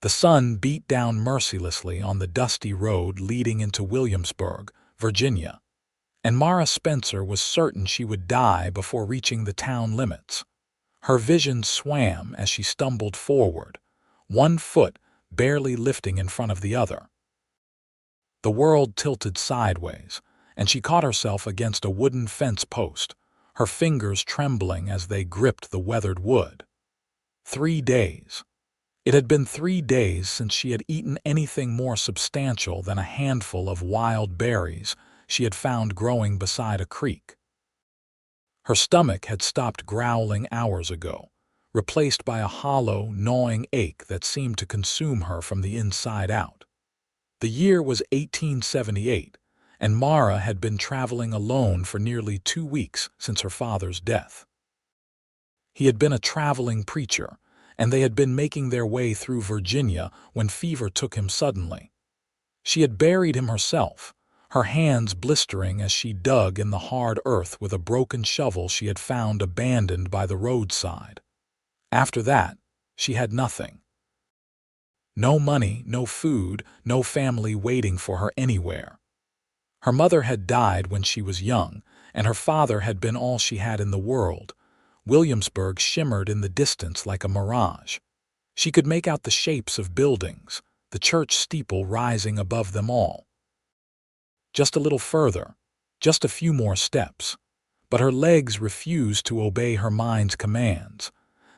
The sun beat down mercilessly on the dusty road leading into Williamsburg, Virginia, and Mara Spencer was certain she would die before reaching the town limits. Her vision swam as she stumbled forward, one foot barely lifting in front of the other. The world tilted sideways, and she caught herself against a wooden fence post, her fingers trembling as they gripped the weathered wood. 3 days. It had been 3 days since she had eaten anything more substantial than a handful of wild berries she had found growing beside a creek. Her stomach had stopped growling hours ago, replaced by a hollow, gnawing ache that seemed to consume her from the inside out. The year was 1878, and Mara had been traveling alone for nearly 2 weeks since her father's death. He had been a traveling preacher, and they had been making their way through Virginia when fever took him suddenly. She had buried him herself, her hands blistering as she dug in the hard earth with a broken shovel she had found abandoned by the roadside. After that, she had nothing. No money, no food, no family waiting for her anywhere. Her mother had died when she was young, and her father had been all she had in the world. Williamsburg shimmered in the distance like a mirage. She could make out the shapes of buildings, the church steeple rising above them all. Just a little further, just a few more steps. But her legs refused to obey her mind's commands.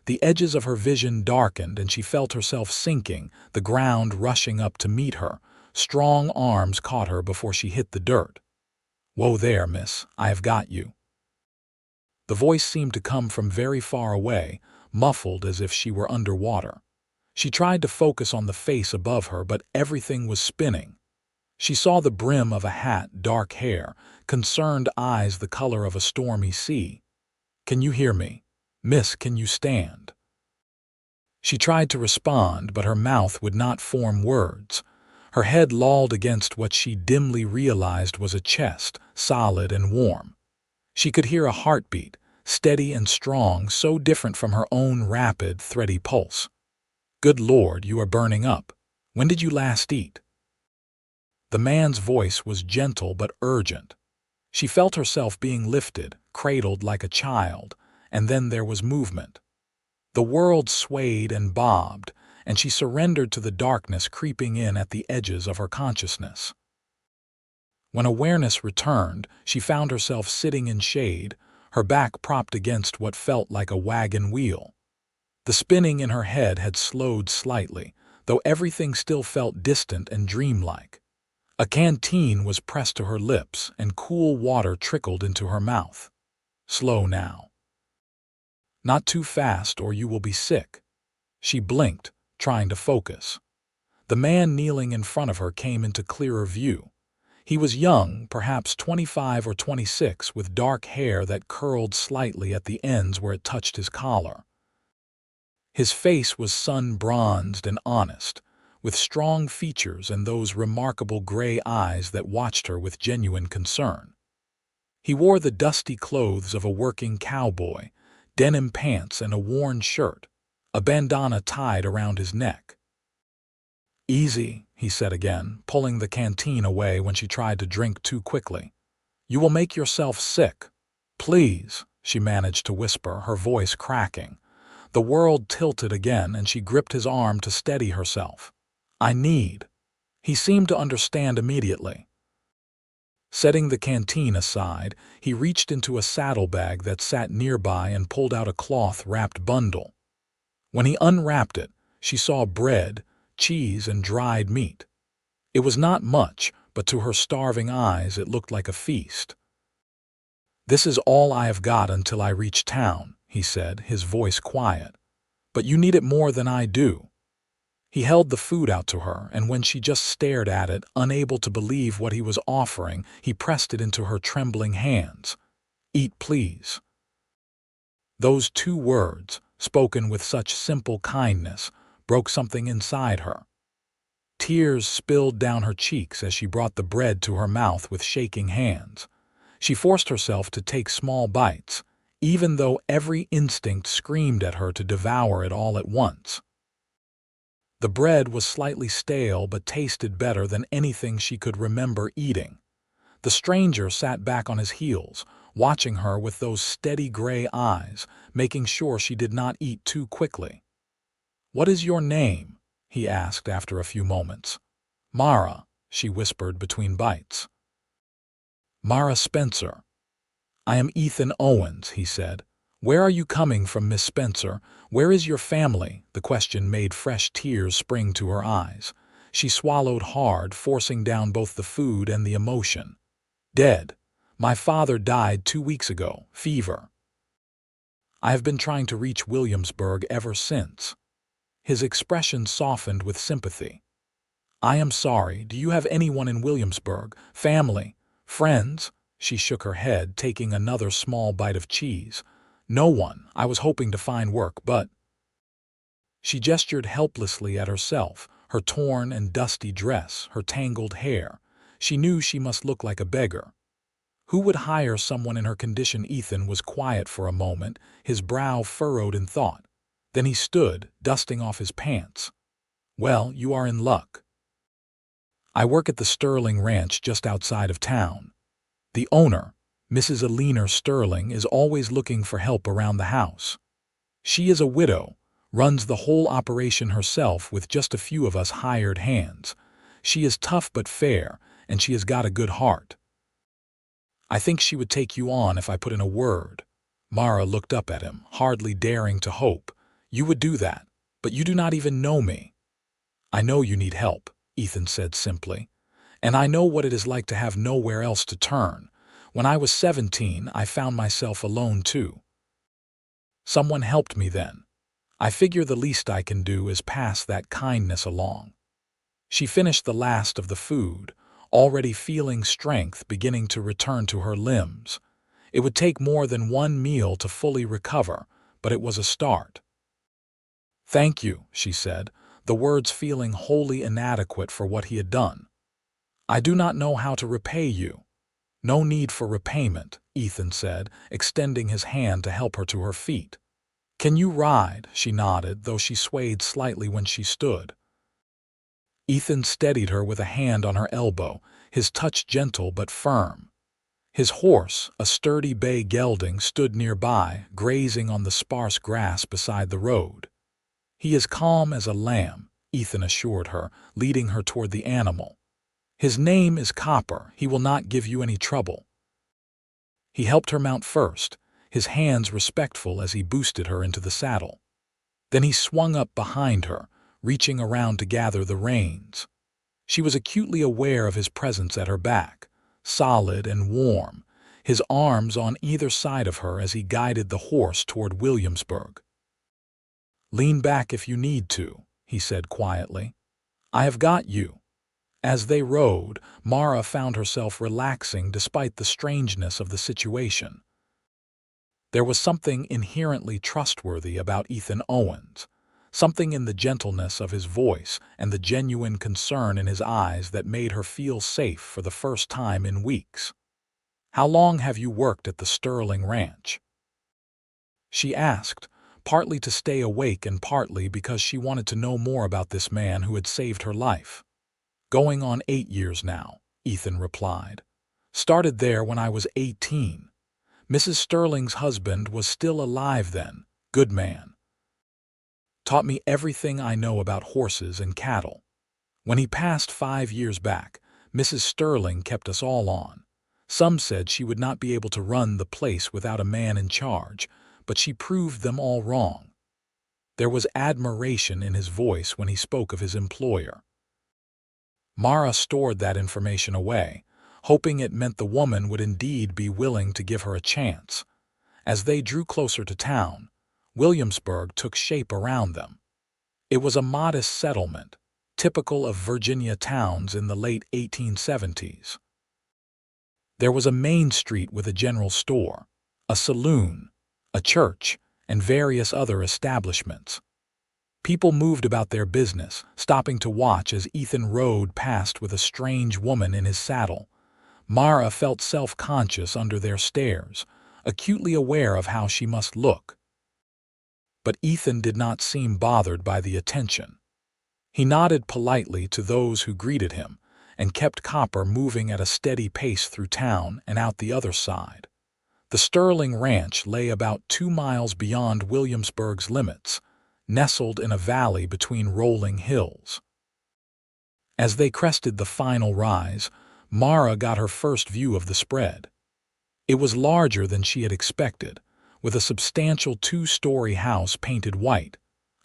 The edges of her vision darkened and she felt herself sinking, the ground rushing up to meet her. Strong arms caught her before she hit the dirt. "Whoa there, miss, I have got you." The voice seemed to come from very far away, muffled as if she were underwater. She tried to focus on the face above her, but everything was spinning. She saw the brim of a hat, dark hair, concerned eyes the color of a stormy sea. "Can you hear me? Miss, can you stand?" She tried to respond, but her mouth would not form words. Her head lolled against what she dimly realized was a chest, solid and warm. She could hear a heartbeat, steady and strong, so different from her own rapid, thready pulse. "Good Lord, you are burning up. When did you last eat?" The man's voice was gentle but urgent. She felt herself being lifted, cradled like a child, and then there was movement. The world swayed and bobbed, and she surrendered to the darkness creeping in at the edges of her consciousness. When awareness returned, she found herself sitting in shade, her back propped against what felt like a wagon wheel. The spinning in her head had slowed slightly, though everything still felt distant and dreamlike. A canteen was pressed to her lips, and cool water trickled into her mouth. "Slow now. Not too fast or you will be sick." She blinked, trying to focus. The man kneeling in front of her came into clearer view. He was young, perhaps 25 or 26, with dark hair that curled slightly at the ends where it touched his collar. His face was sun-bronzed and honest, with strong features and those remarkable gray eyes that watched her with genuine concern. He wore the dusty clothes of a working cowboy, denim pants and a worn shirt, a bandana tied around his neck. "Easy," he said again, pulling the canteen away when she tried to drink too quickly. "You will make yourself sick." "Please," she managed to whisper, her voice cracking. The world tilted again and she gripped his arm to steady herself. "I need." He seemed to understand immediately. Setting the canteen aside, he reached into a saddlebag that sat nearby and pulled out a cloth-wrapped bundle. When he unwrapped it, she saw bread, cheese, and dried meat. It was not much, but to her starving eyes it looked like a feast. "This is all I have got until I reach town," he said, his voice quiet. "But you need it more than I do." He held the food out to her, and when she just stared at it, unable to believe what he was offering, he pressed it into her trembling hands. "Eat, please." Those 2 words, spoken with such simple kindness, broke something inside her. Tears spilled down her cheeks as she brought the bread to her mouth with shaking hands. She forced herself to take small bites, even though every instinct screamed at her to devour it all at once. The bread was slightly stale but tasted better than anything she could remember eating. The stranger sat back on his heels, watching her with those steady gray eyes, making sure she did not eat too quickly. "What is your name?" he asked after a few moments. "Mara," she whispered between bites. "Mara Spencer." "I am Ethan Owens," he said. "Where are you coming from, Miss Spencer? Where is your family?" The question made fresh tears spring to her eyes. She swallowed hard, forcing down both the food and the emotion. "Dead. My father died 2 weeks ago, fever. I have been trying to reach Williamsburg ever since." His expression softened with sympathy. "I am sorry. Do you have anyone in Williamsburg? Family? Friends?" She shook her head, taking another small bite of cheese. "No one. I was hoping to find work, but—" She gestured helplessly at herself, her torn and dusty dress, her tangled hair. She knew she must look like a beggar. Who would hire someone in her condition? Ethan was quiet for a moment, his brow furrowed in thought. Then he stood, dusting off his pants. "Well, you are in luck. I work at the Sterling Ranch just outside of town. The owner, Mrs. Alina Sterling, is always looking for help around the house. She is a widow, runs the whole operation herself with just a few of us hired hands. She is tough but fair, and she has got a good heart. I think she would take you on if I put in a word." Mara looked up at him, hardly daring to hope. "You would do that, but you do not even know me." "I know you need help," Ethan said simply. "And I know what it is like to have nowhere else to turn. When I was 17, I found myself alone too. Someone helped me then. I figure the least I can do is pass that kindness along." She finished the last of the food, already feeling strength beginning to return to her limbs. It would take more than one meal to fully recover, but it was a start. "Thank you," she said, the words feeling wholly inadequate for what he had done. "I do not know how to repay you." "No need for repayment," Ethan said, extending his hand to help her to her feet. "Can you ride?" She nodded, though she swayed slightly when she stood. Ethan steadied her with a hand on her elbow, his touch gentle but firm. His horse, a sturdy bay gelding, stood nearby, grazing on the sparse grass beside the road. "He is calm as a lamb," Ethan assured her, leading her toward the animal. "His name is Copper. He will not give you any trouble." He helped her mount first, his hands respectful as he boosted her into the saddle. Then he swung up behind her, reaching around to gather the reins. She was acutely aware of his presence at her back, solid and warm, his arms on either side of her as he guided the horse toward Williamsburg. "Lean back if you need to," he said quietly. "I have got you." As they rode, Mara found herself relaxing despite the strangeness of the situation. There was something inherently trustworthy about Ethan Owens, something in the gentleness of his voice and the genuine concern in his eyes that made her feel safe for the first time in weeks. "How long have you worked at the Sterling Ranch?" she asked, partly to stay awake and partly because she wanted to know more about this man who had saved her life. "Going on 8 years now," Ethan replied. "Started there when I was 18. Mrs. Sterling's husband was still alive then, good man. Taught me everything I know about horses and cattle. When he passed 5 years back, Mrs. Sterling kept us all on. Some said she would not be able to run the place without a man in charge, but she proved them all wrong." There was admiration in his voice when he spoke of his employer. Mara stored that information away, hoping it meant the woman would indeed be willing to give her a chance. As they drew closer to town, Williamsburg took shape around them. It was a modest settlement, typical of Virginia towns in the late 1870s. There was a main street with a general store, a saloon, a church, and various other establishments. People moved about their business, stopping to watch as Ethan rode past with a strange woman in his saddle. Mara felt self-conscious under their stares, acutely aware of how she must look. But Ethan did not seem bothered by the attention. He nodded politely to those who greeted him and kept Copper moving at a steady pace through town and out the other side. The Sterling Ranch lay about 2 miles beyond Williamsburg's limits, nestled in a valley between rolling hills. As they crested the final rise, Mara got her first view of the spread. It was larger than she had expected, with a substantial 2-story house painted white,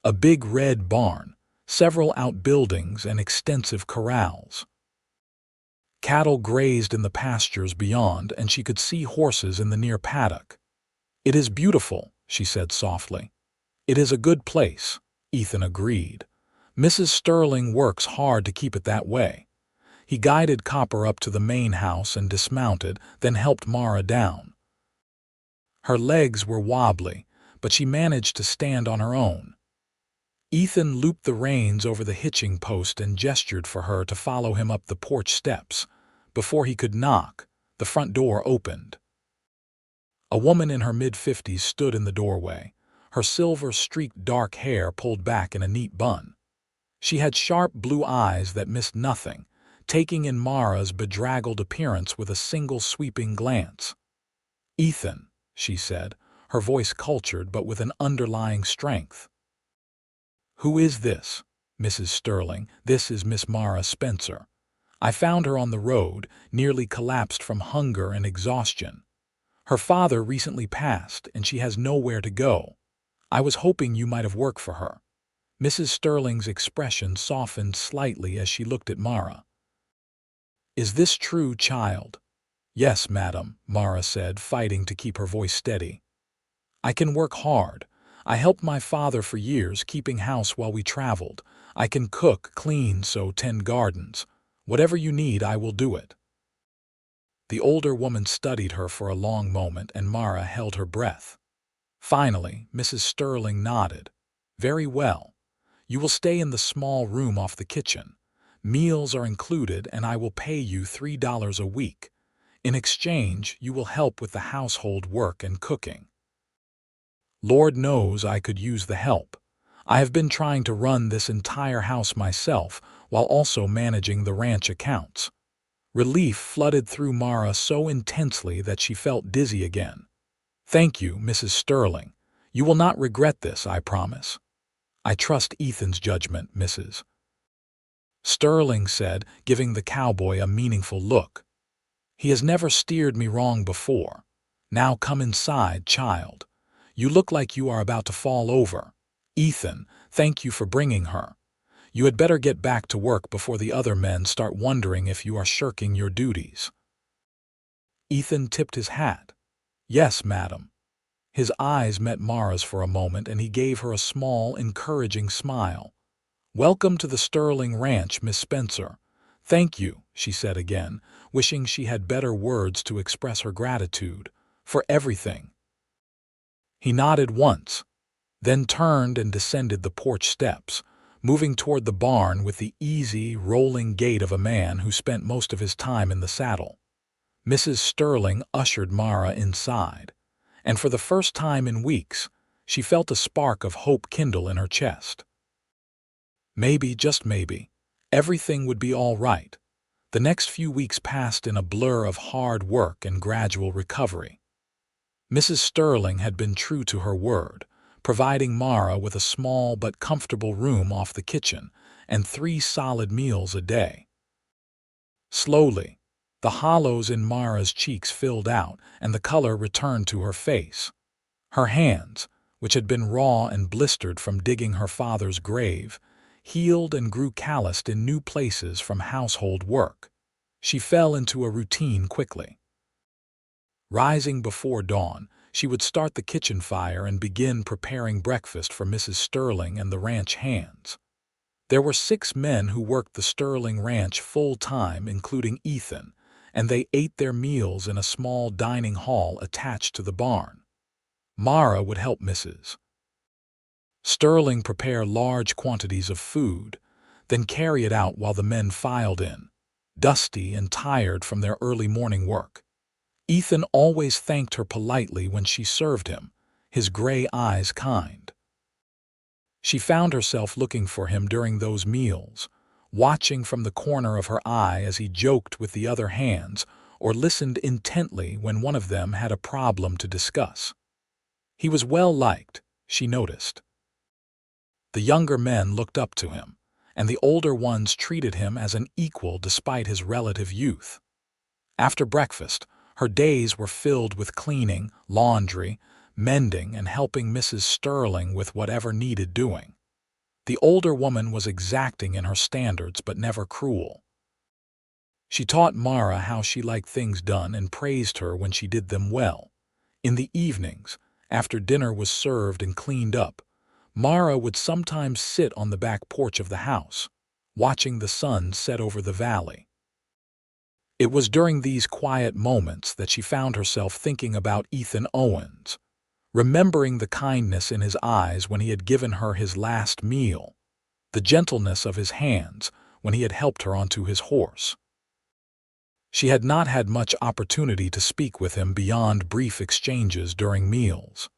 a big red barn, several outbuildings, and extensive corrals. Cattle grazed in the pastures beyond, and she could see horses in the near paddock. "It is beautiful," she said softly. "It is a good place," Ethan agreed. "Mrs. Sterling works hard to keep it that way." He guided Copper up to the main house and dismounted, then helped Mara down. Her legs were wobbly, but she managed to stand on her own. Ethan looped the reins over the hitching post and gestured for her to follow him up the porch steps. Before he could knock, the front door opened. A woman in her mid-50s stood in the doorway, her silver-streaked dark hair pulled back in a neat bun. She had sharp blue eyes that missed nothing, taking in Mara's bedraggled appearance with a single sweeping glance. "Ethan," she said, her voice cultured but with an underlying strength. "Who is this?" "Mrs. Sterling. This is Miss Mara Spencer. I found her on the road, nearly collapsed from hunger and exhaustion. Her father recently passed, and she has nowhere to go. I was hoping you might have worked for her." Mrs. Sterling's expression softened slightly as she looked at Mara. "Is this true, child?" "Yes, madam," Mara said, fighting to keep her voice steady. "I can work hard. I helped my father for years, keeping house while we traveled. I can cook, clean, tend gardens. Whatever you need, I will do it." The older woman studied her for a long moment, and Mara held her breath. Finally, Mrs. Sterling nodded. "Very well. You will stay in the small room off the kitchen. Meals are included, and I will pay you $3 a week. In exchange, you will help with the household work and cooking." Lord knows I could use the help. I have been trying to run this entire house myself while also managing the ranch accounts. Relief flooded through Mara so intensely that she felt dizzy again. "Thank you, Mrs. Sterling. You will not regret this, I promise." "I trust Ethan's judgment, Mrs. Sterling said, giving the cowboy a meaningful look. "He has never steered me wrong before. Now come inside, child. You look like you are about to fall over. Ethan, thank you for bringing her. You had better get back to work before the other men start wondering if you are shirking your duties." Ethan tipped his hat. "Yes, madam." His eyes met Mara's for a moment, and he gave her a small, encouraging smile. "Welcome to the Sterling Ranch, Miss Spencer." "Thank you," she said again, wishing she had better words to express her gratitude, "for everything." He nodded once, then turned and descended the porch steps, moving toward the barn with the easy, rolling gait of a man who spent most of his time in the saddle. Mrs. Sterling ushered Mara inside, and for the first time in weeks, she felt a spark of hope kindle in her chest. Maybe, just maybe, everything would be all right. The next few weeks passed in a blur of hard work and gradual recovery. Mrs. Sterling had been true to her word, providing Mara with a small but comfortable room off the kitchen and 3 solid meals a day. Slowly, the hollows in Mara's cheeks filled out and the color returned to her face. Her hands, which had been raw and blistered from digging her father's grave, healed and grew calloused in new places from household work. She fell into a routine quickly. Rising before dawn, she would start the kitchen fire and begin preparing breakfast for Mrs. Sterling and the ranch hands. There were 6 men who worked the Sterling Ranch full-time, including Ethan, and they ate their meals in a small dining hall attached to the barn. Mara would help Mrs. Sterling prepare large quantities of food, then carry it out while the men filed in, dusty and tired from their early morning work. Ethan always thanked her politely when she served him, his gray eyes kind. She found herself looking for him during those meals, watching from the corner of her eye as he joked with the other hands or listened intently when one of them had a problem to discuss. He was well liked, she noticed. The younger men looked up to him, and the older ones treated him as an equal despite his relative youth. After breakfast, her days were filled with cleaning, laundry, mending, and helping Mrs. Sterling with whatever needed doing. The older woman was exacting in her standards but never cruel. She taught Mara how she liked things done and praised her when she did them well. In the evenings, after dinner was served and cleaned up, Mara would sometimes sit on the back porch of the house, watching the sun set over the valley. It was during these quiet moments that she found herself thinking about Ethan Owens, remembering the kindness in his eyes when he had given her his last meal, the gentleness of his hands when he had helped her onto his horse. She had not had much opportunity to speak with him beyond brief exchanges during meals.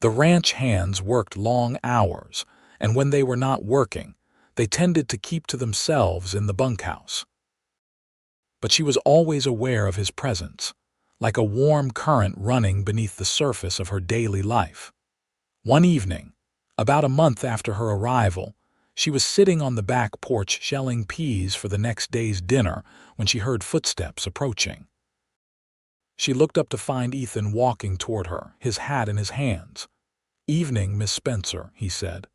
The ranch hands worked long hours, and when they were not working, they tended to keep to themselves in the bunkhouse. But she was always aware of his presence, like a warm current running beneath the surface of her daily life. One evening, about a month after her arrival, she was sitting on the back porch shelling peas for the next day's dinner when she heard footsteps approaching. She looked up to find Ethan walking toward her, his hat in his hands. "Evening, Miss Spencer," he said.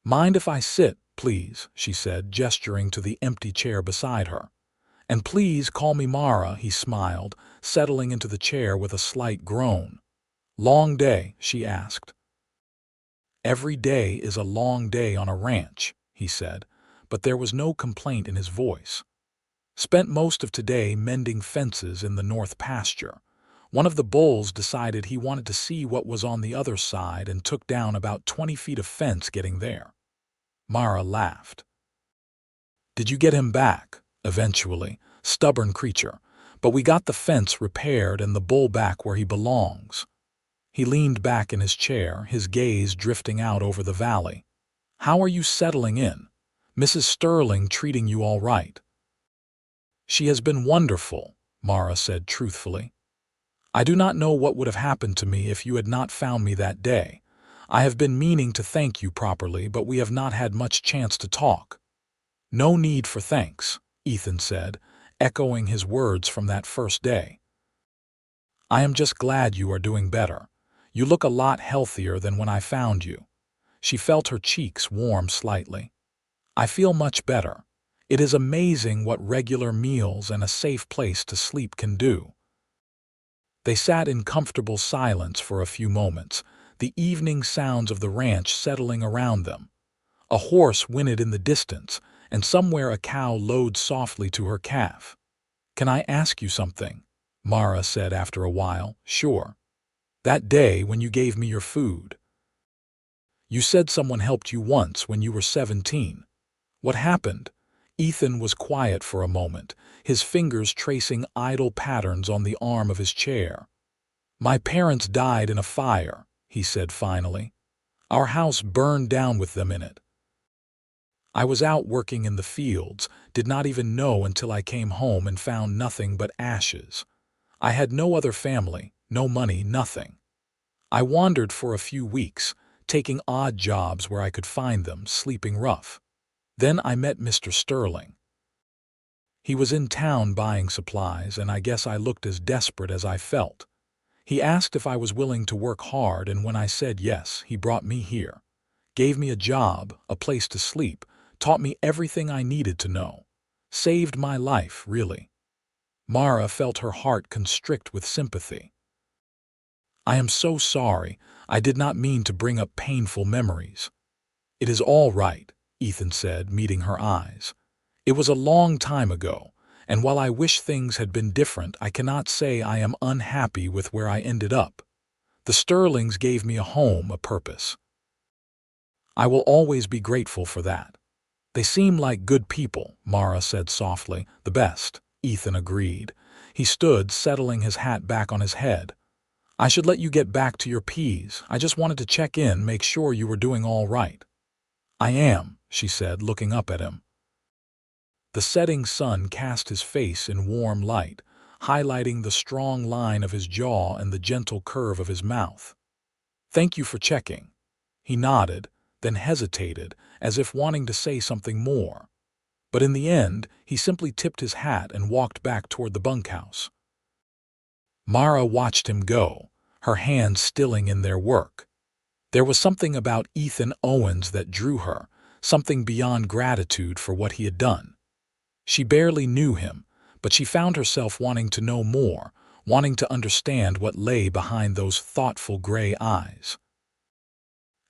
"Mind if I sit, please?" she said, gesturing to the empty chair beside her. "And please call me Mara," he smiled, settling into the chair with a slight groan. "Long day?" she asked. "Every day is a long day on a ranch," he said, but there was no complaint in his voice. "Spent most of today mending fences in the north pasture. One of the bulls decided he wanted to see what was on the other side and took down about 20 feet of fence getting there." Mara laughed. "Did you get him back?" "Eventually. Stubborn creature. But we got the fence repaired and the bull back where he belongs." He leaned back in his chair, his gaze drifting out over the valley. "How are you settling in? Mrs. Sterling treating you all right?" "She has been wonderful," Mara said truthfully. "I do not know what would have happened to me if you had not found me that day. I have been meaning to thank you properly, but we have not had much chance to talk." "No need for thanks," Ethan said, echoing his words from that first day. "I am just glad you are doing better. You look a lot healthier than when I found you." She felt her cheeks warm slightly. "I feel much better. It is amazing what regular meals and a safe place to sleep can do." They sat in comfortable silence for a few moments, the evening sounds of the ranch settling around them. A horse whinnied in the distance, and somewhere a cow lowed softly to her calf. "Can I ask you something?" Mara said after a while. "Sure." "That day when you gave me your food. You said someone helped you once when you were 17. What happened?" Ethan was quiet for a moment, his fingers tracing idle patterns on the arm of his chair. "My parents died in a fire," he said finally. "Our house burned down with them in it. I was out working in the fields, did not even know until I came home and found nothing but ashes. I had no other family, no money, nothing. I wandered for a few weeks, taking odd jobs where I could find them, sleeping rough. Then I met Mr. Sterling. He was in town buying supplies, and I guess I looked as desperate as I felt. He asked if I was willing to work hard, and when I said yes, he brought me here. Gave me a job, a place to sleep, taught me everything I needed to know. Saved my life, really." Mara felt her heart constrict with sympathy. "I am so sorry. I did not mean to bring up painful memories." "It is all right," Ethan said, meeting her eyes. "It was a long time ago, and while I wish things had been different, I cannot say I am unhappy with where I ended up. The Sterlings gave me a home, a purpose. I will always be grateful for that." "They seem like good people," Mara said softly. "The best," Ethan agreed. He stood, settling his hat back on his head. "I should let you get back to your peas. I just wanted to check in, make sure you were doing all right." "I am," she said, looking up at him. The setting sun cast his face in warm light, highlighting the strong line of his jaw and the gentle curve of his mouth. "Thank you for checking." He nodded, then hesitated, as if wanting to say something more. But in the end, he simply tipped his hat and walked back toward the bunkhouse. Mara watched him go, her hands stilling in their work. There was something about Ethan Owens that drew her, something beyond gratitude for what he had done. She barely knew him, but she found herself wanting to know more, wanting to understand what lay behind those thoughtful gray eyes.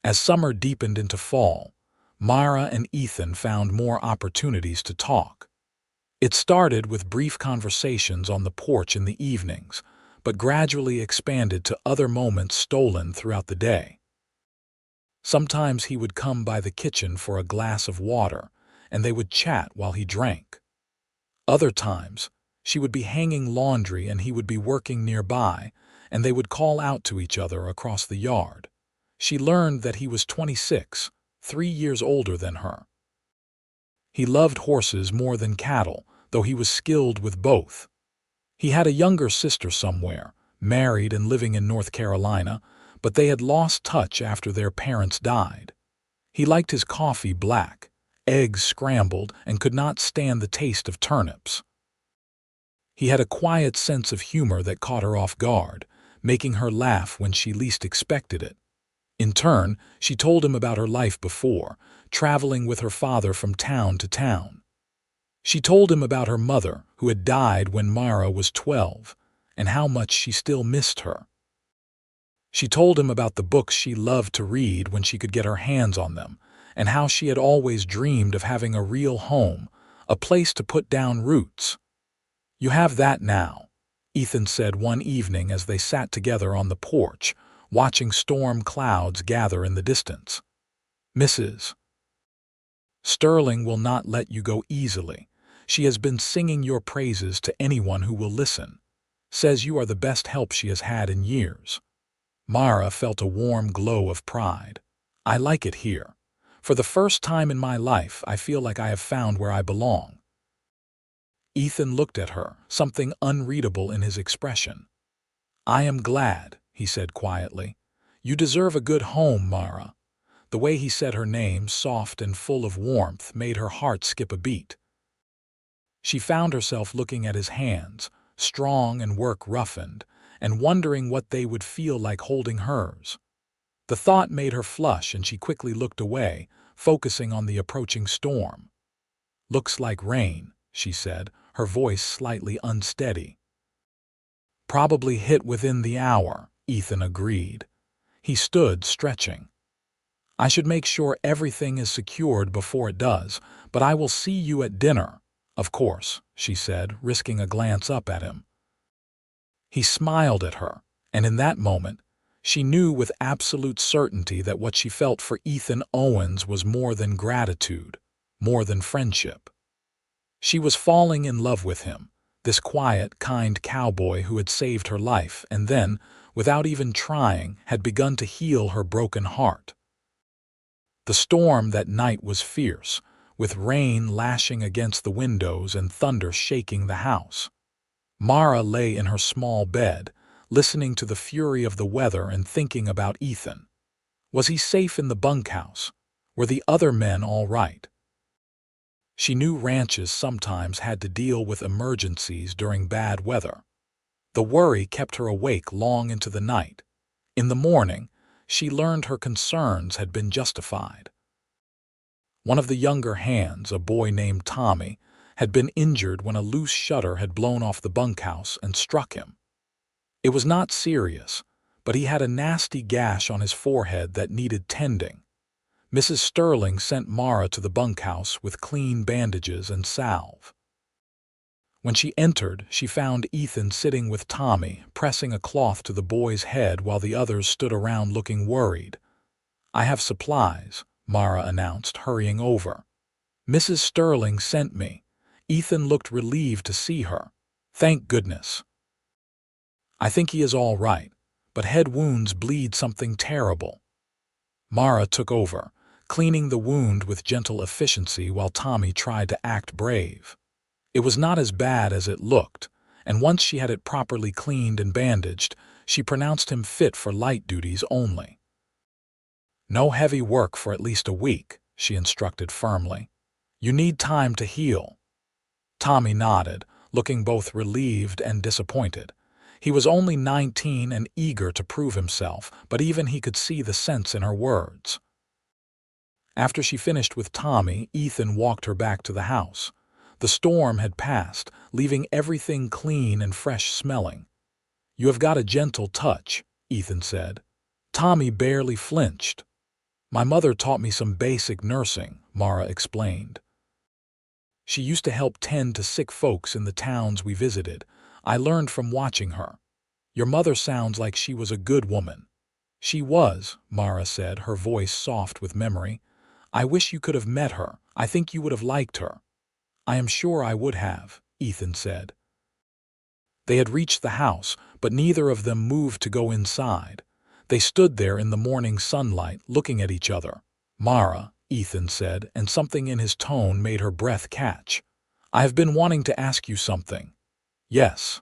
As summer deepened into fall, Mara and Ethan found more opportunities to talk. It started with brief conversations on the porch in the evenings, but gradually expanded to other moments stolen throughout the day. Sometimes he would come by the kitchen for a glass of water, and they would chat while he drank. Other times, she would be hanging laundry and he would be working nearby, and they would call out to each other across the yard. She learned that he was 26, 3 years older than her. He loved horses more than cattle, though he was skilled with both. He had a younger sister somewhere, married and living in North Carolina, but they had lost touch after their parents died. He liked his coffee black, eggs scrambled, and could not stand the taste of turnips. He had a quiet sense of humor that caught her off guard, making her laugh when she least expected it. In turn, she told him about her life before, traveling with her father from town to town. She told him about her mother, who had died when Mara was 12, and how much she still missed her. She told him about the books she loved to read when she could get her hands on them, and how she had always dreamed of having a real home, a place to put down roots. "You have that now," Ethan said one evening as they sat together on the porch, watching storm clouds gather in the distance. "Mrs. Sterling will not let you go easily. She has been singing your praises to anyone who will listen. Says you are the best help she has had in years." Mara felt a warm glow of pride. "I like it here. For the first time in my life, I feel like I have found where I belong." Ethan looked at her, something unreadable in his expression. "I am glad," he said quietly. "You deserve a good home, Mara." The way he said her name, soft and full of warmth, made her heart skip a beat. She found herself looking at his hands, strong and work-roughened, and wondering what they would feel like holding hers. The thought made her flush and she quickly looked away, focusing on the approaching storm. "Looks like rain," she said, her voice slightly unsteady. "Probably hit within the hour," Ethan agreed. He stood, stretching. "I should make sure everything is secured before it does, but I will see you at dinner." "Of course," she said, risking a glance up at him. He smiled at her, and in that moment, she knew with absolute certainty that what she felt for Ethan Owens was more than gratitude, more than friendship. She was falling in love with him, this quiet, kind cowboy who had saved her life and then, without even trying, had begun to heal her broken heart. The storm that night was fierce, with rain lashing against the windows and thunder shaking the house. Mara lay in her small bed, listening to the fury of the weather and thinking about Ethan. Was he safe in the bunkhouse? Were the other men all right? She knew ranches sometimes had to deal with emergencies during bad weather. The worry kept her awake long into the night. In the morning, she learned her concerns had been justified. One of the younger hands, a boy named Tommy, had been injured when a loose shutter had blown off the bunkhouse and struck him. It was not serious, but he had a nasty gash on his forehead that needed tending. Mrs. Sterling sent Mara to the bunkhouse with clean bandages and salve. When she entered, she found Ethan sitting with Tommy, pressing a cloth to the boy's head while the others stood around looking worried. "I have supplies," Mara announced, hurrying over. "Mrs. Sterling sent me." Ethan looked relieved to see her. "Thank goodness." "I think he is all right, but head wounds bleed something terrible." Mara took over, cleaning the wound with gentle efficiency while Tommy tried to act brave. It was not as bad as it looked, and once she had it properly cleaned and bandaged, she pronounced him fit for light duties only. "No heavy work for at least a week," she instructed firmly. "You need time to heal." Tommy nodded, looking both relieved and disappointed. He was only 19 and eager to prove himself, but even he could see the sense in her words. After she finished with Tommy, Ethan walked her back to the house. The storm had passed, leaving everything clean and fresh-smelling. "You have got a gentle touch," Ethan said. Tommy barely flinched. "My mother taught me some basic nursing," Mara explained. "She used to help tend to sick folks in the towns we visited. I learned from watching her. Your mother sounds like she was a good woman." "She was," Mara said, her voice soft with memory. "I wish you could have met her. I think you would have liked her." "I am sure I would have," Ethan said. They had reached the house, but neither of them moved to go inside. They stood there in the morning sunlight, looking at each other. "Mara," Ethan said, and something in his tone made her breath catch. "I have been wanting to ask you something." "Yes."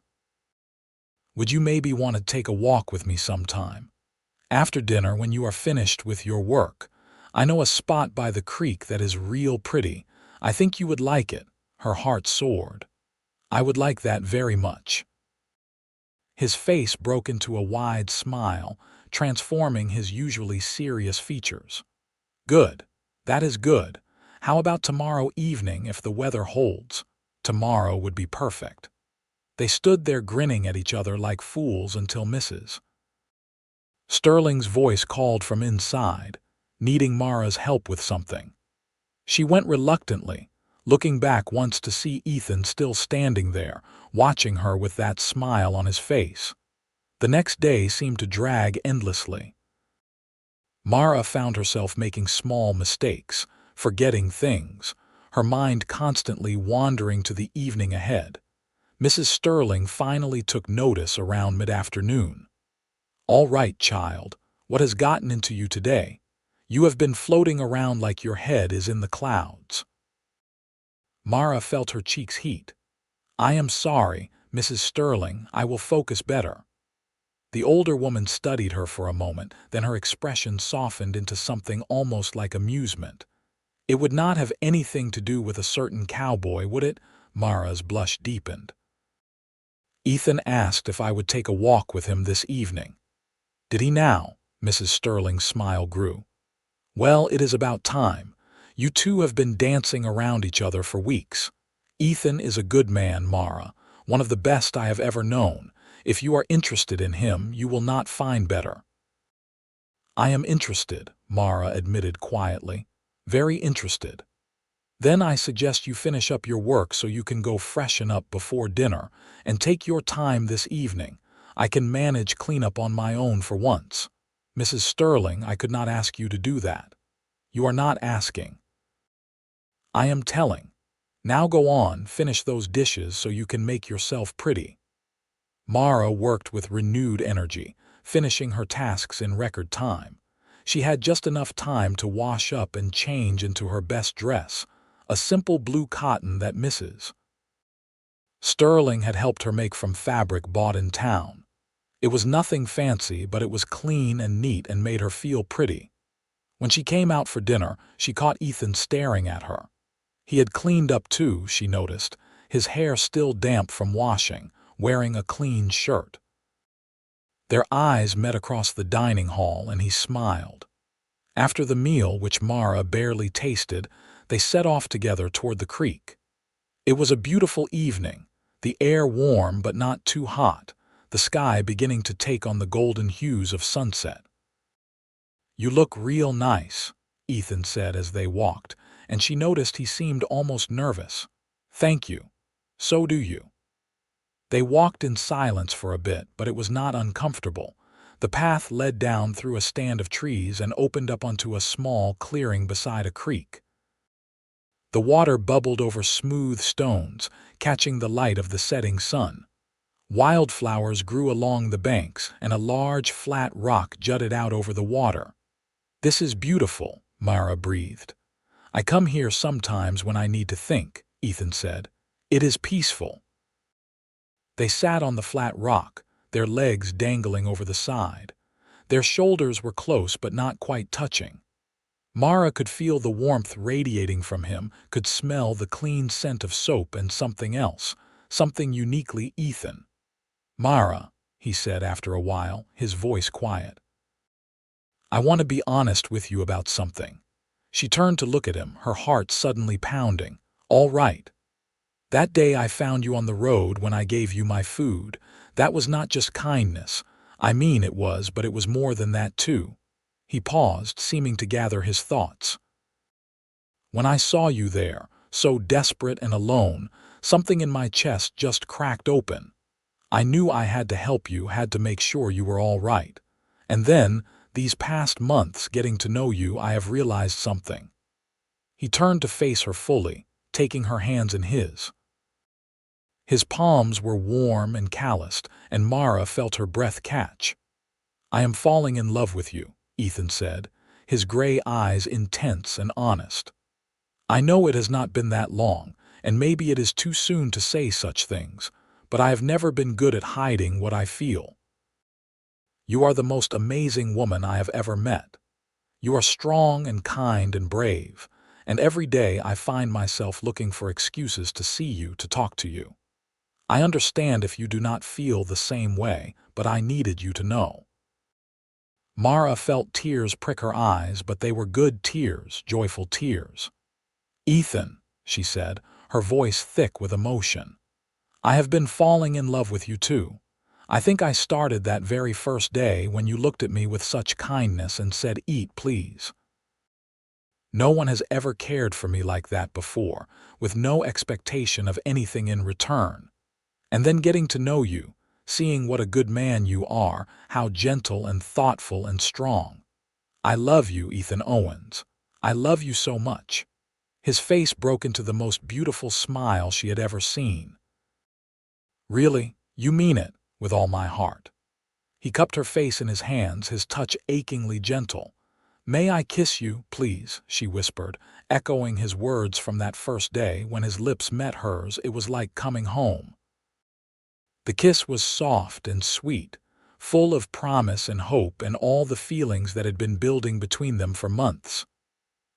"Would you maybe want to take a walk with me sometime? After dinner, when you are finished with your work. I know a spot by the creek that is real pretty. I think you would like it." Her heart soared. "I would like that very much." His face broke into a wide smile, transforming his usually serious features. "Good. That is good. How about tomorrow evening if the weather holds?" Tomorrow would be perfect. They stood there grinning at each other like fools until Mrs. Sterling's voice called from inside, needing Mara's help with something. She went reluctantly, looking back once to see Ethan still standing there, watching her with that smile on his face. The next day seemed to drag endlessly. Mara found herself making small mistakes, forgetting things, her mind constantly wandering to the evening ahead. Mrs. Sterling finally took notice around mid-afternoon. "All right, child, what has gotten into you today? You have been floating around like your head is in the clouds." Mara felt her cheeks heat. "I am sorry, Mrs. Sterling, I will focus better." The older woman studied her for a moment, then her expression softened into something almost like amusement. "It would not have anything to do with a certain cowboy, would it?" Mara's blush deepened. "Ethan asked if I would take a walk with him this evening." "Did he now?" Mrs. Sterling's smile grew. "Well, it is about time. You two have been dancing around each other for weeks. Ethan is a good man, Mara, one of the best I have ever known. If you are interested in him, you will not find better." "I am interested," Mara admitted quietly. "Very interested." "Then I suggest you finish up your work so you can go freshen up before dinner, and take your time this evening. I can manage cleanup on my own for once." "Mrs. Sterling, I could not ask you to do that." "You are not asking." "I am telling. Now go on, finish those dishes so you can make yourself pretty." Mara worked with renewed energy, finishing her tasks in record time. She had just enough time to wash up and change into her best dress, a simple blue cotton that Mrs. Sterling had helped her make from fabric bought in town. It was nothing fancy, but it was clean and neat and made her feel pretty. When she came out for dinner, she caught Ethan staring at her. He had cleaned up too, she noticed, his hair still damp from washing, wearing a clean shirt. Their eyes met across the dining hall and he smiled. After the meal, which Mara barely tasted, they set off together toward the creek. It was a beautiful evening, the air warm but not too hot, the sky beginning to take on the golden hues of sunset. "You look real nice," Ethan said as they walked, and she noticed he seemed almost nervous. "Thank you. So do you." They walked in silence for a bit, but it was not uncomfortable. The path led down through a stand of trees and opened up onto a small clearing beside a creek. The water bubbled over smooth stones, catching the light of the setting sun. Wildflowers grew along the banks, and a large, flat rock jutted out over the water. "This is beautiful," Mara breathed. "I come here sometimes when I need to think," Ethan said. "It is peaceful." They sat on the flat rock, their legs dangling over the side. Their shoulders were close but not quite touching. Mara could feel the warmth radiating from him, could smell the clean scent of soap and something else, something uniquely Ethan. "Mara," he said after a while, his voice quiet. "I want to be honest with you about something." She turned to look at him, her heart suddenly pounding. "All right. That day I found you on the road when I gave you my food. That was not just kindness. I mean it was, but it was more than that too." He paused, seeming to gather his thoughts. "When I saw you there, so desperate and alone, something in my chest just cracked open. I knew I had to help you, had to make sure you were all right. And then, these past months getting to know you, I have realized something." He turned to face her fully, taking her hands in his. His palms were warm and calloused, and Mara felt her breath catch. "I am falling in love with you," Ethan said, his gray eyes intense and honest. "I know it has not been that long, and maybe it is too soon to say such things, but I have never been good at hiding what I feel. You are the most amazing woman I have ever met. You are strong and kind and brave, and every day I find myself looking for excuses to see you, to talk to you. I understand if you do not feel the same way, but I needed you to know." Mara felt tears prick her eyes, but they were good tears, joyful tears. "Ethan," she said, her voice thick with emotion, "I have been falling in love with you too. I think I started that very first day when you looked at me with such kindness and said, 'Eat, please.' No one has ever cared for me like that before, with no expectation of anything in return. And then getting to know you, seeing what a good man you are, how gentle and thoughtful and strong. I love you, Ethan Owens. I love you so much." His face broke into the most beautiful smile she had ever seen. "Really, you mean it, with all my heart." He cupped her face in his hands, his touch achingly gentle. "May I kiss you, please?" she whispered, echoing his words from that first day when his lips met hers. It was like coming home. The kiss was soft and sweet, full of promise and hope and all the feelings that had been building between them for months.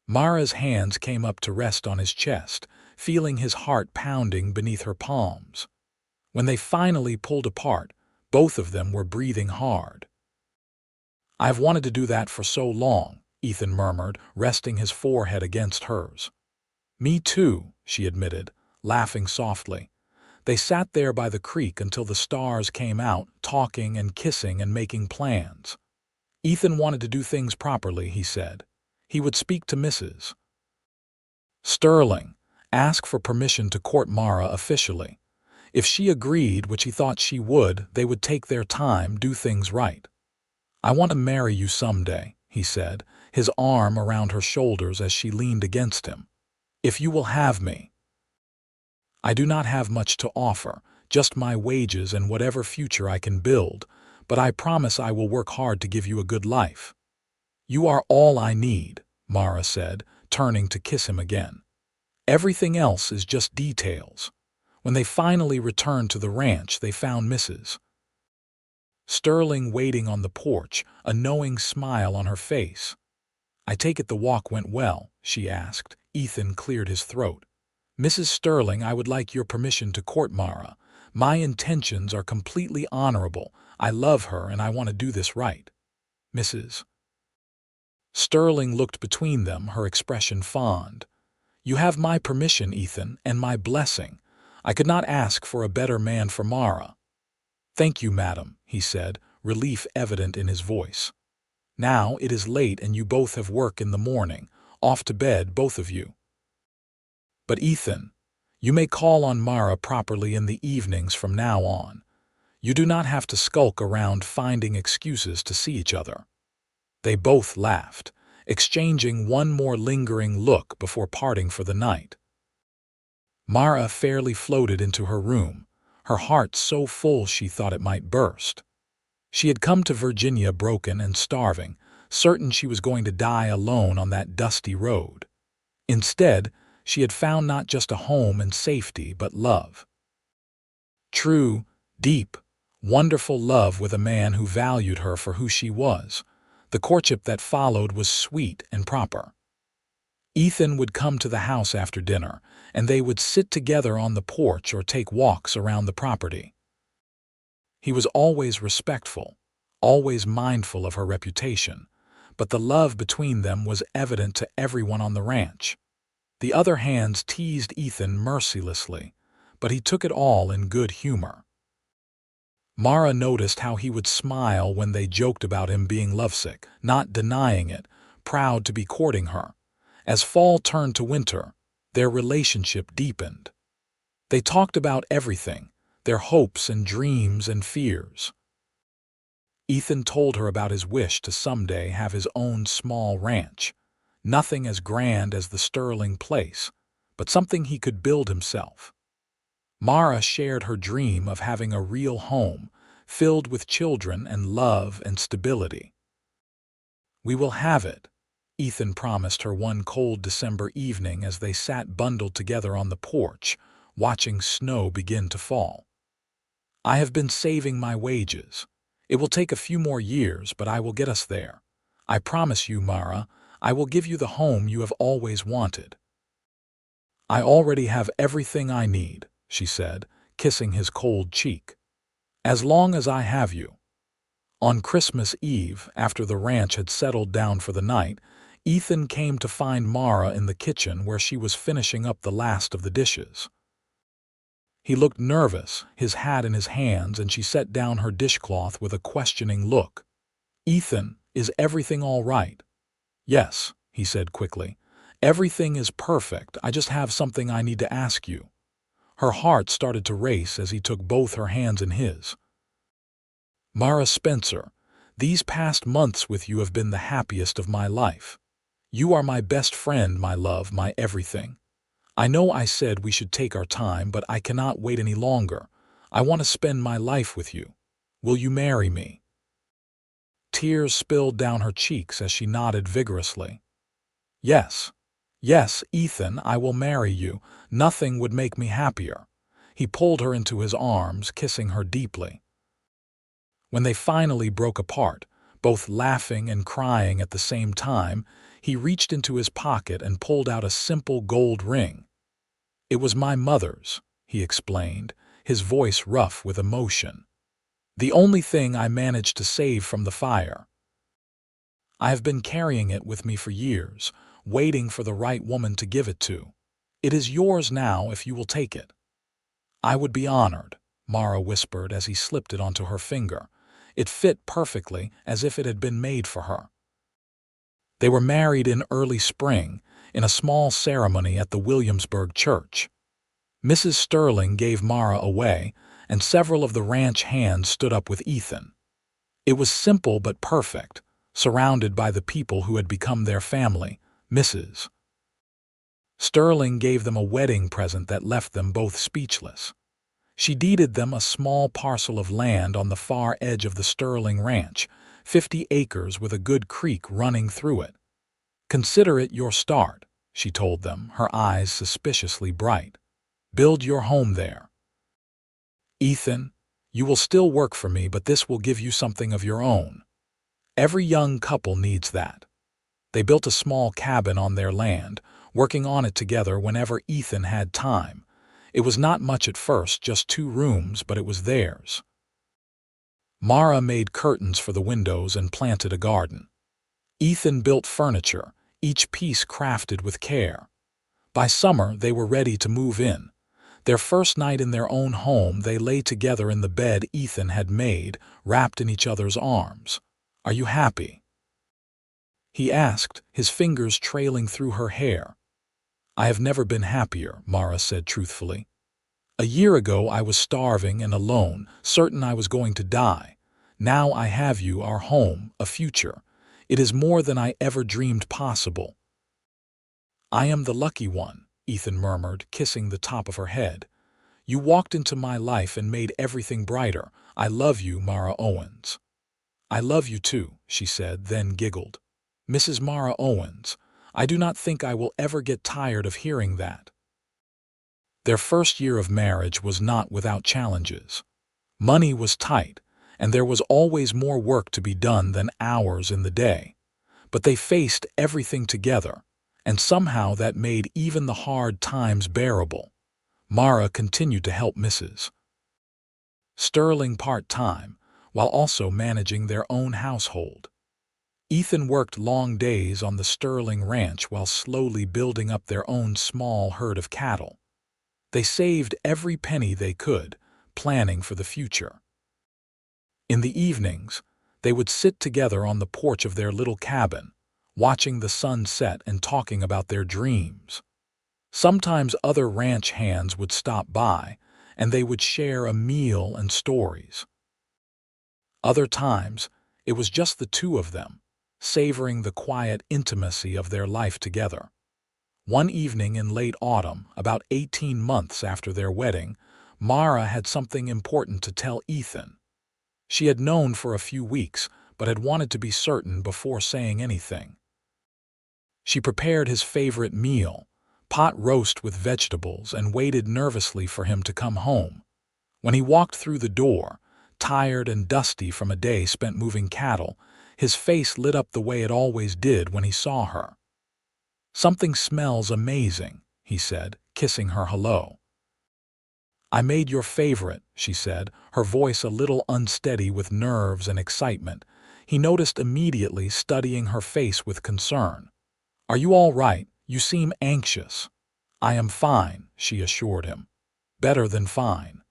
Mara's hands came up to rest on his chest, feeling his heart pounding beneath her palms. When they finally pulled apart, both of them were breathing hard. "I've wanted to do that for so long," Ethan murmured, resting his forehead against hers. "Me too," she admitted, laughing softly. They sat there by the creek until the stars came out, talking and kissing and making plans. Ethan wanted to do things properly, he said. He would speak to Mrs. Sterling, ask for permission to court Mara officially. If she agreed, which he thought she would, they would take their time, do things right. "I want to marry you someday," he said, his arm around her shoulders as she leaned against him. "If you will have me. I do not have much to offer, just my wages and whatever future I can build, but I promise I will work hard to give you a good life." "You are all I need," Mara said, turning to kiss him again. "Everything else is just details." When they finally returned to the ranch, they found Mrs. Sterling waiting on the porch, a knowing smile on her face. "I take it the walk went well?" she asked. Ethan cleared his throat. "Mrs. Sterling, I would like your permission to court Mara. My intentions are completely honorable. I love her and I want to do this right." Mrs. Sterling looked between them, her expression fond. "You have my permission, Ethan, and my blessing. I could not ask for a better man for Mara." "Thank you, madam," he said, relief evident in his voice. "Now it is late and you both have work in the morning. Off to bed, both of you. But Ethan, you may call on Mara properly in the evenings from now on. You do not have to skulk around finding excuses to see each other." They both laughed, exchanging one more lingering look before parting for the night. Mara fairly floated into her room, her heart so full she thought it might burst. She had come to Virginia broken and starving, certain she was going to die alone on that dusty road. Instead, she had found not just a home and safety, but love. True, deep, wonderful love with a man who valued her for who she was. The courtship that followed was sweet and proper. Ethan would come to the house after dinner, and they would sit together on the porch or take walks around the property. He was always respectful, always mindful of her reputation, but the love between them was evident to everyone on the ranch. The other hands teased Ethan mercilessly, but he took it all in good humor. Mara noticed how he would smile when they joked about him being lovesick, not denying it, proud to be courting her. As fall turned to winter, their relationship deepened. They talked about everything, their hopes and dreams and fears. Ethan told her about his wish to someday have his own small ranch, nothing as grand as the Sterling place, but something he could build himself. Mara shared her dream of having a real home, filled with children and love and stability. "We will have it," Ethan promised her one cold December evening as they sat bundled together on the porch, watching snow begin to fall. "I have been saving my wages. It will take a few more years, but I will get us there. I promise you, Mara, I will give you the home you have always wanted." "I already have everything I need," she said, kissing his cold cheek. "As long as I have you." On Christmas Eve, after the ranch had settled down for the night, Ethan came to find Mara in the kitchen where she was finishing up the last of the dishes. He looked nervous, his hat in his hands, and she set down her dishcloth with a questioning look. "Ethan, is everything all right?" "Yes," he said quickly. "Everything is perfect. I just have something I need to ask you." Her heart started to race as he took both her hands in his. "Mara Spencer, these past months with you have been the happiest of my life. You are my best friend, my love, my everything. I know I said we should take our time, but I cannot wait any longer. I want to spend my life with you. Will you marry me?" Tears spilled down her cheeks as she nodded vigorously. "Yes. Yes, Ethan, I will marry you. Nothing would make me happier." He pulled her into his arms, kissing her deeply. When they finally broke apart, both laughing and crying at the same time, he reached into his pocket and pulled out a simple gold ring. "It was my mother's," he explained, his voice rough with emotion. "The only thing I managed to save from the fire. I have been carrying it with me for years, waiting for the right woman to give it to. It is yours now if you will take it." "I would be honored," Mara whispered as he slipped it onto her finger. It fit perfectly, as if it had been made for her. They were married in early spring, in a small ceremony at the Williamsburg church. Mrs. Sterling gave Mara away, and several of the ranch hands stood up with Ethan. It was simple but perfect, surrounded by the people who had become their family. Mrs. Sterling gave them a wedding present that left them both speechless. She deeded them a small parcel of land on the far edge of the Sterling ranch, 50 acres with a good creek running through it. "Consider it your start," she told them, her eyes suspiciously bright. "Build your home there. Ethan, you will still work for me, but this will give you something of your own. Every young couple needs that." They built a small cabin on their land, working on it together whenever Ethan had time. It was not much at first, just 2 rooms, but it was theirs. Mara made curtains for the windows and planted a garden. Ethan built furniture, each piece crafted with care. By summer, they were ready to move in. Their first night in their own home, they lay together in the bed Ethan had made, wrapped in each other's arms. "Are you happy?" he asked, his fingers trailing through her hair. "I have never been happier," Mara said truthfully. "A year ago I was starving and alone, certain I was going to die. Now I have you, our home, a future. It is more than I ever dreamed possible." "I am the lucky one," Ethan murmured, kissing the top of her head. "You walked into my life and made everything brighter. I love you, Mara Owens." "I love you too," she said, then giggled. "Mrs. Mara Owens, I do not think I will ever get tired of hearing that." Their first year of marriage was not without challenges. Money was tight, and there was always more work to be done than hours in the day. But they faced everything together, and somehow that made even the hard times bearable. Mara continued to help Mrs. Sterling part-time, while also managing their own household. Ethan worked long days on the Sterling ranch while slowly building up their own small herd of cattle. They saved every penny they could, planning for the future. In the evenings, they would sit together on the porch of their little cabin, watching the sun set and talking about their dreams. Sometimes other ranch hands would stop by, and they would share a meal and stories. Other times, it was just the two of them, savoring the quiet intimacy of their life together. One evening in late autumn, about 18 months after their wedding, Mara had something important to tell Ethan. She had known for a few weeks, but had wanted to be certain before saying anything. She prepared his favorite meal, pot roast with vegetables, and waited nervously for him to come home. When he walked through the door, tired and dusty from a day spent moving cattle, his face lit up the way it always did when he saw her. "Something smells amazing," he said, kissing her hello. "I made your favorite," she said, her voice a little unsteady with nerves and excitement. He noticed immediately, studying her face with concern. "Are you all right? You seem anxious." "I am fine," she assured him. "Better than fine.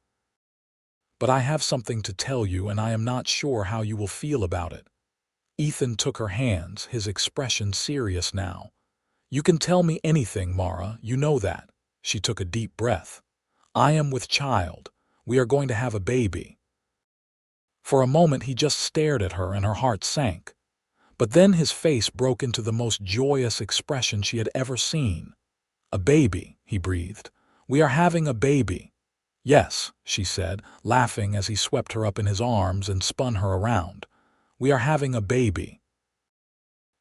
But I have something to tell you, and I am not sure how you will feel about it." Ethan took her hands, his expression serious now. "You can tell me anything, Mara, you know that." She took a deep breath. "I am with child. We are going to have a baby." For a moment he just stared at her and her heart sank. But then his face broke into the most joyous expression she had ever seen. "A baby," he breathed. "We are having a baby." "Yes," she said, laughing as he swept her up in his arms and spun her around. "We are having a baby."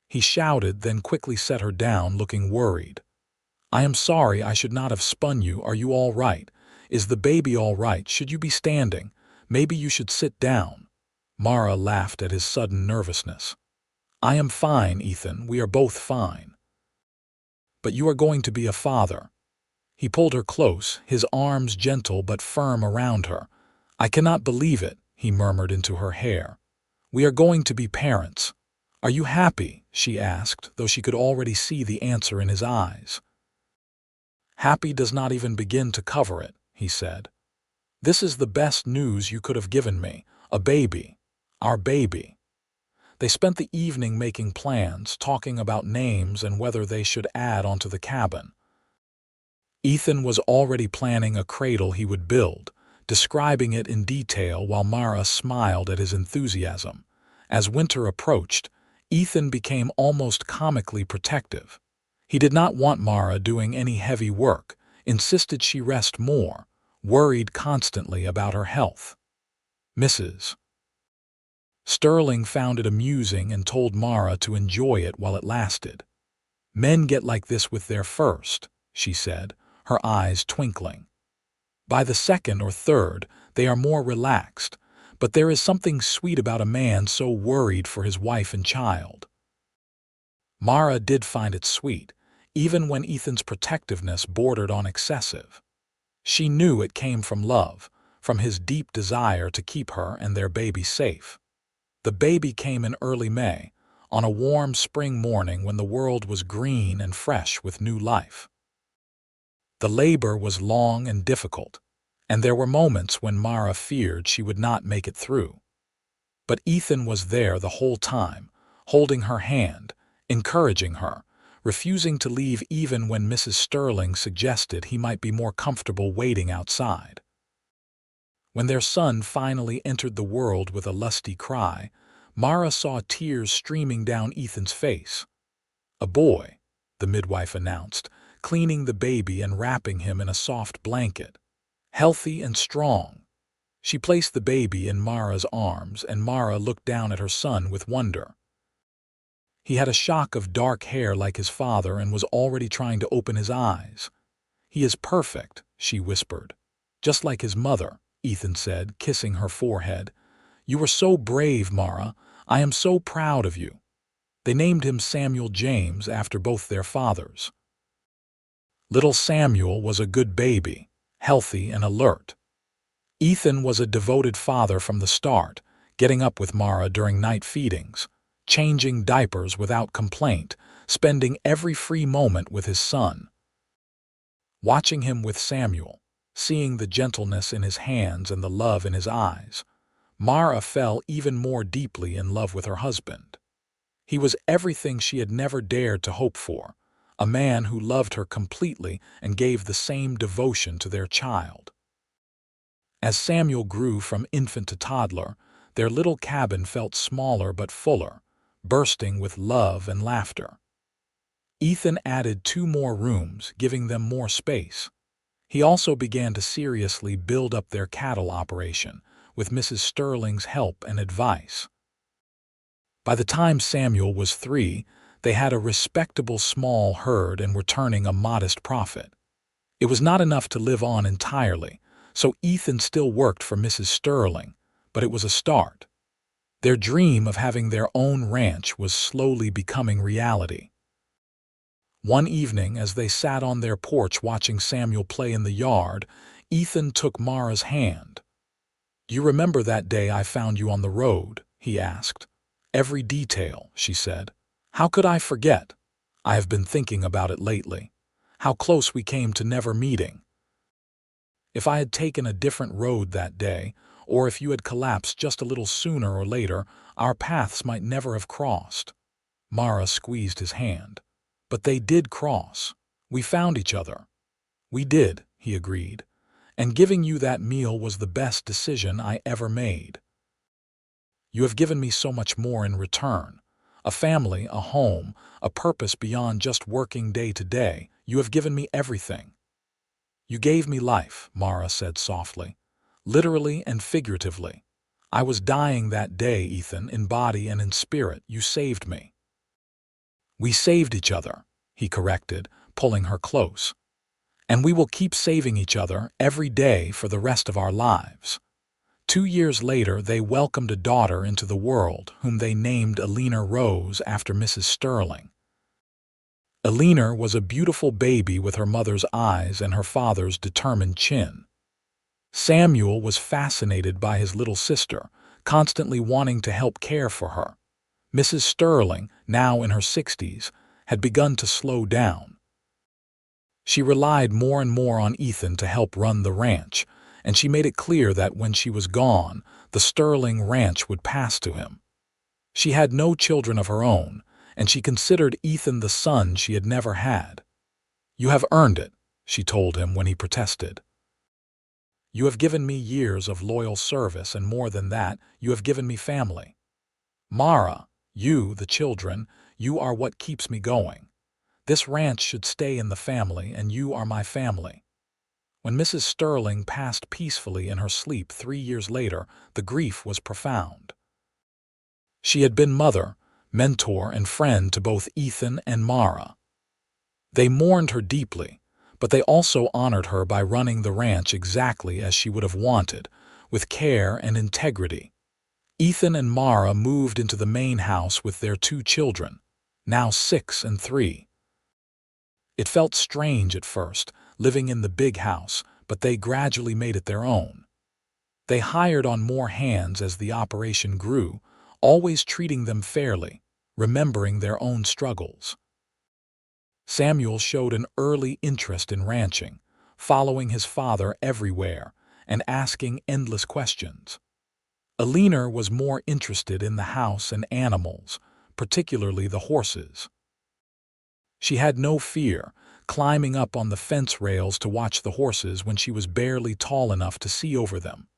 He shouted, then quickly set her down, looking worried. "I am sorry, I should not have spun you. Are you all right? Is the baby all right? Should you be standing? Maybe you should sit down." Mara laughed at his sudden nervousness. "I am fine, Ethan. We are both fine." "But you are going to be a father." He pulled her close, his arms gentle but firm around her. "I cannot believe it," he murmured into her hair. "We are going to be parents." "Are you happy?" she asked, though she could already see the answer in his eyes. "Happy does not even begin to cover it," he said. "This is the best news you could have given me. A baby. Our baby." They spent the evening making plans, talking about names and whether they should add onto the cabin. Ethan was already planning a cradle he would build, describing it in detail while Mara smiled at his enthusiasm. As winter approached, Ethan became almost comically protective. He did not want Mara doing any heavy work, insisted she rest more, worried constantly about her health. Mrs. Sterling found it amusing and told Mara to enjoy it while it lasted. "Men get like this with their first," she said, her eyes twinkling. "By the second or third, they are more relaxed, but there is something sweet about a man so worried for his wife and child." Mara did find it sweet, even when Ethan's protectiveness bordered on excessive. She knew it came from love, from his deep desire to keep her and their baby safe. The baby came in early May, on a warm spring morning when the world was green and fresh with new life. The labor was long and difficult, and there were moments when Mara feared she would not make it through. But Ethan was there the whole time, holding her hand, encouraging her, refusing to leave even when Mrs. Sterling suggested he might be more comfortable waiting outside. When their son finally entered the world with a lusty cry, Mara saw tears streaming down Ethan's face. "A boy," the midwife announced, cleaning the baby and wrapping him in a soft blanket. "Healthy and strong." She placed the baby in Mara's arms, and Mara looked down at her son with wonder. He had a shock of dark hair like his father and was already trying to open his eyes. "He is perfect," she whispered. "Just like his mother," Ethan said, kissing her forehead. "You were so brave, Mara. I am so proud of you." They named him Samuel James after both their fathers. Little Samuel was a good baby, healthy and alert. Ethan was a devoted father from the start, getting up with Mara during night feedings, changing diapers without complaint, spending every free moment with his son. Watching him with Samuel, seeing the gentleness in his hands and the love in his eyes, Mara fell even more deeply in love with her husband. He was everything she had never dared to hope for, a man who loved her completely and gave the same devotion to their child. As Samuel grew from infant to toddler, their little cabin felt smaller but fuller, bursting with love and laughter. Ethan added 2 more rooms, giving them more space. He also began to seriously build up their cattle operation, with Mrs. Sterling's help and advice. By the time Samuel was 3, they had a respectable small herd and were turning a modest profit. It was not enough to live on entirely, so Ethan still worked for Mrs. Sterling, but it was a start. Their dream of having their own ranch was slowly becoming reality. One evening, as they sat on their porch watching Samuel play in the yard, Ethan took Mara's hand. "Do you remember that day I found you on the road?" he asked. "Every detail," she said. "How could I forget? I have been thinking about it lately. How close we came to never meeting. If I had taken a different road that day, or if you had collapsed just a little sooner or later, our paths might never have crossed." Mara squeezed his hand. "But they did cross. We found each other." "We did," he agreed. "And giving you that meal was the best decision I ever made. You have given me so much more in return. A family, a home, a purpose beyond just working day to day. You have given me everything." "You gave me life," Mara said softly. "Literally and figuratively. I was dying that day, Ethan, in body and in spirit. You saved me." "We saved each other," he corrected, pulling her close. "And we will keep saving each other every day for the rest of our lives." 2 years later, they welcomed a daughter into the world, whom they named Alina Rose after Mrs. Sterling. Alina was a beautiful baby with her mother's eyes and her father's determined chin. Samuel was fascinated by his little sister, constantly wanting to help care for her. Mrs. Sterling, now in her 60s, had begun to slow down. She relied more and more on Ethan to help run the ranch, and she made it clear that when she was gone, the Sterling ranch would pass to him. She had no children of her own, and she considered Ethan the son she had never had. "You have earned it," she told him when he protested. "You have given me years of loyal service, and more than that, you have given me family. Mara, you, the children, you are what keeps me going. This ranch should stay in the family, and you are my family." When Mrs. Sterling passed peacefully in her sleep 3 years later, the grief was profound. She had been mother, mentor, and friend to both Ethan and Mara. They mourned her deeply, but they also honored her by running the ranch exactly as she would have wanted, with care and integrity. Ethan and Mara moved into the main house with their 2 children, now 6 and 3. It felt strange at first, living in the big house, but they gradually made it their own. They hired on more hands as the operation grew, always treating them fairly, remembering their own struggles. Samuel showed an early interest in ranching, following his father everywhere and asking endless questions. Alina was more interested in the house and animals, particularly the horses. She had no fear, climbing up on the fence rails to watch the horses when she was barely tall enough to see over them.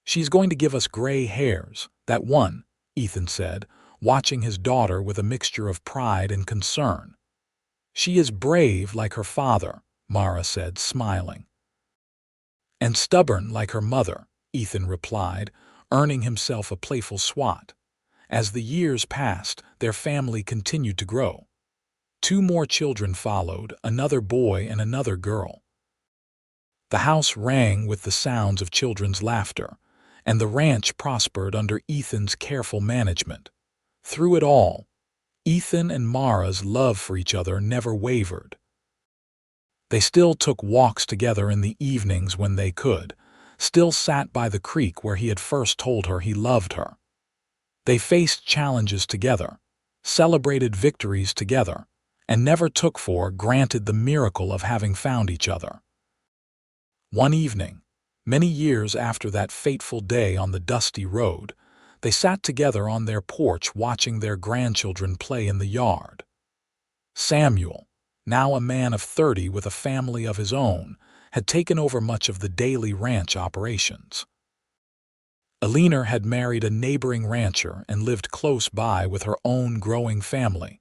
"She's going to give us gray hairs, that one," Ethan said, watching his daughter with a mixture of pride and concern. "She is brave like her father," Mara said, smiling. "And stubborn like her mother," Ethan replied, earning himself a playful swat. As the years passed, their family continued to grow. 2 more children followed, another boy and another girl. The house rang with the sounds of children's laughter, and the ranch prospered under Ethan's careful management. Through it all, Ethan and Mara's love for each other never wavered. They still took walks together in the evenings when they could, still sat by the creek where he had first told her he loved her. They faced challenges together, celebrated victories together, and never took for granted the miracle of having found each other. One evening, many years after that fateful day on the dusty road, they sat together on their porch watching their grandchildren play in the yard. Samuel, now a man of 30 with a family of his own, had taken over much of the daily ranch operations. Eleanor had married a neighboring rancher and lived close by with her own growing family.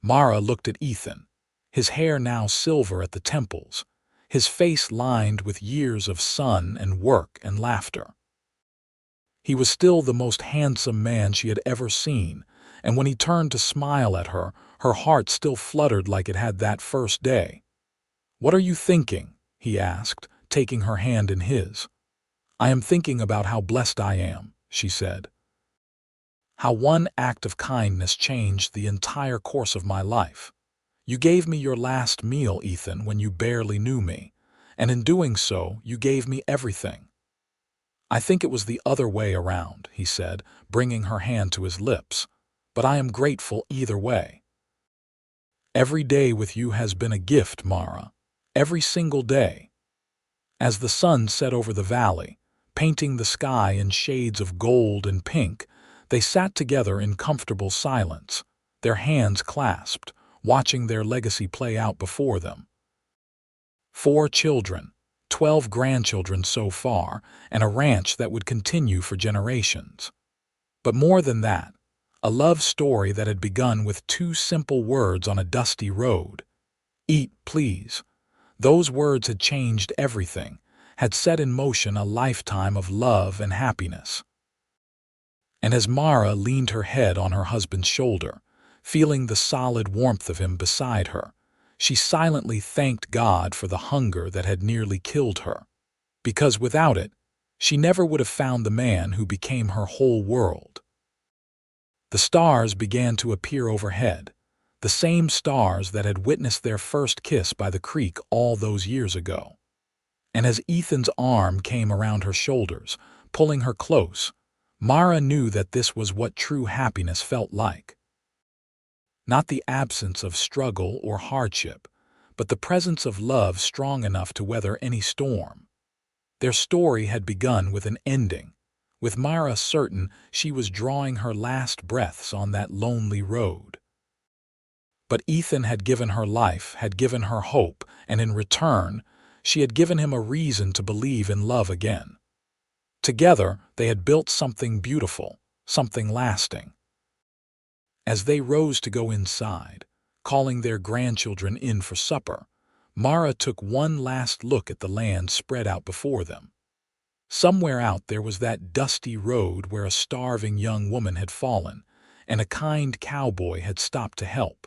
Mara looked at Ethan, his hair now silver at the temples, his face lined with years of sun and work and laughter. He was still the most handsome man she had ever seen, and when he turned to smile at her, her heart still fluttered like it had that first day. "What are you thinking?" he asked, taking her hand in his. "I am thinking about how blessed I am," she said. "How one act of kindness changed the entire course of my life. You gave me your last meal, Ethan, when you barely knew me, and in doing so, you gave me everything." "I think it was the other way around," he said, bringing her hand to his lips, "but I am grateful either way. Every day with you has been a gift, Mara, every single day." As the sun set over the valley, painting the sky in shades of gold and pink, they sat together in comfortable silence, their hands clasped, watching their legacy play out before them. 4 children, 12 grandchildren so far, and a ranch that would continue for generations. But more than that, a love story that had begun with 2 simple words on a dusty road. "Eat, please." Those words had changed everything, had set in motion a lifetime of love and happiness. And as Mara leaned her head on her husband's shoulder, feeling the solid warmth of him beside her, she silently thanked God for the hunger that had nearly killed her, because without it, she never would have found the man who became her whole world. The stars began to appear overhead, the same stars that had witnessed their first kiss by the creek all those years ago. And as Ethan's arm came around her shoulders, pulling her close, Mara knew that this was what true happiness felt like. Not the absence of struggle or hardship, but the presence of love strong enough to weather any storm. Their story had begun with an ending, with Mara certain she was drawing her last breaths on that lonely road. But Ethan had given her life, had given her hope, and in return, she had given him a reason to believe in love again. Together, they had built something beautiful, something lasting. As they rose to go inside, calling their grandchildren in for supper, Mara took one last look at the land spread out before them. Somewhere out there was that dusty road where a starving young woman had fallen, and a kind cowboy had stopped to help.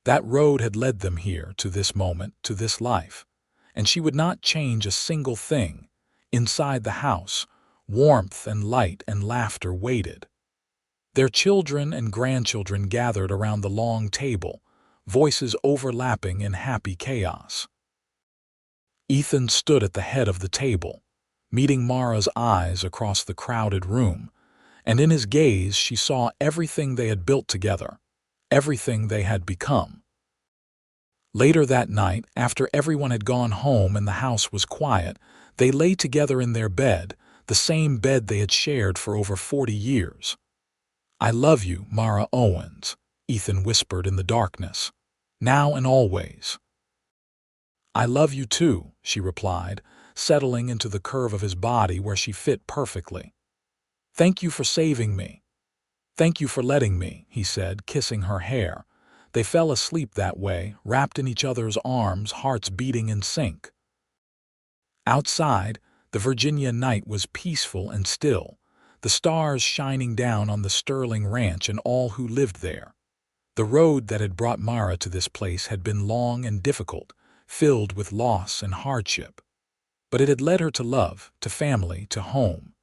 That road had led them here, to this moment, to this life, and she would not change a single thing. Inside the house, warmth and light and laughter waited. Their children and grandchildren gathered around the long table, voices overlapping in happy chaos. Ethan stood at the head of the table, meeting Mara's eyes across the crowded room, and in his gaze she saw everything they had built together, everything they had become. Later that night, after everyone had gone home and the house was quiet, they lay together in their bed, the same bed they had shared for over 40 years. "I love you, Mara Owens," Ethan whispered in the darkness, "now and always." "I love you too," she replied, settling into the curve of his body where she fit perfectly. "Thank you for saving me. Thank you for letting me," he said, kissing her hair. They fell asleep that way, wrapped in each other's arms, hearts beating in sync. Outside, The Virginia night was peaceful and still, the stars shining down on the Sterling Ranch and all who lived there. The road that had brought Mara to this place had been long and difficult, filled with loss and hardship. But it had led her to love, to family, to home.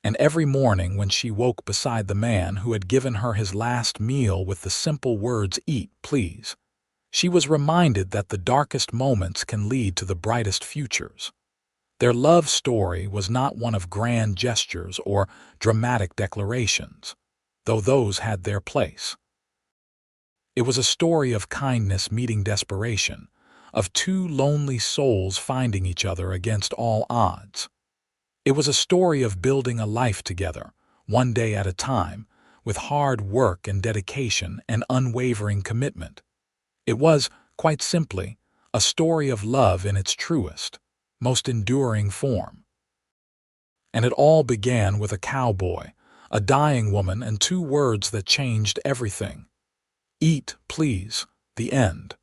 And every morning when she woke beside the man who had given her his last meal with the simple words, "Eat, please," she was reminded that the darkest moments can lead to the brightest futures. Their love story was not one of grand gestures or dramatic declarations, though those had their place. It was a story of kindness meeting desperation, of two lonely souls finding each other against all odds. It was a story of building a life together, one day at a time, with hard work and dedication and unwavering commitment. It was, quite simply, a story of love in its truest, most enduring form. And it all began with a cowboy, a dying woman, and two words that changed everything. "Eat, please," the end.